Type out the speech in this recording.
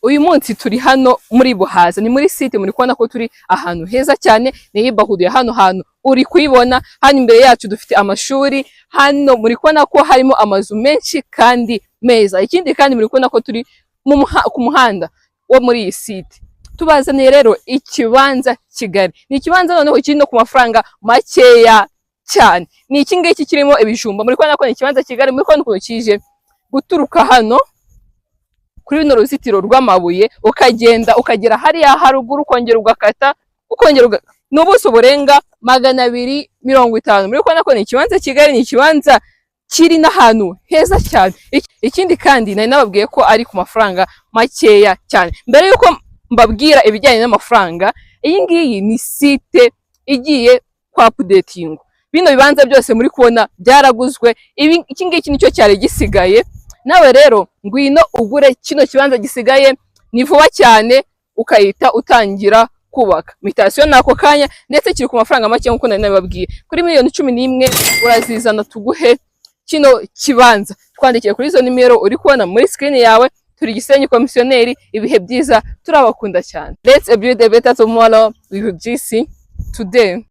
Uyu munsi turi hano muri Buhaza, ni muri site, muri kubona ko turi ahantu heza cyane, ni bahuduye hano hantu uri kuyibona. Hano imbere yacu dufite amashuri, hano muri kubona ko harimo amazu menshi kandi meza. Ikindi kandi muri kubona ko turi ku muhanda wo muri iyi site. Tubazaniye rero ikibanza Kigali, ni ikibanza noneho kiri no ku mafaranga makeya cyane. Ni iki ngiki kirimo ibijumba, muri kubona ko ni ikibanza Kigali. Muri kubona ukuntu kije guturuka hano kuri bino ruzitiro rw'amabuye, ukagenda ukagera hariya haruguru, ukongera ugakata, ukongera n'ubuso burenga 250. Muri kubona ko ni ikibanza Kigali, ni ikibanza kiri n'ahantu heza cyane. Ikindi kandi nari nababwiye ko ari ku mafaranga makeya cyane. Mbere yuko mbabwira ibijyanye n'amafaranga, iyi ngiyi ni site igiye kwa updating. Bino bibanza byose muri kubona byaraguzwe, iki ngiki nicyo cyari gisigaye. Nawe rero ngwino ugure kino kibanza gisigaye, ni vuba cyane ukayita utangira kubaka. Mutation nako kanya, ndetse kiri ku mafaranga make nkuko nari nababwiye. Kuri miliyoni 11 urazizana tuguhe kino kibanza. Twandikiye kuri izo nimero uri kubona muri screen yawe. Turi Gisenyi komisioneri, ibihe byiza, turabakunda cyane. Let's build a better tomorrow with GC today.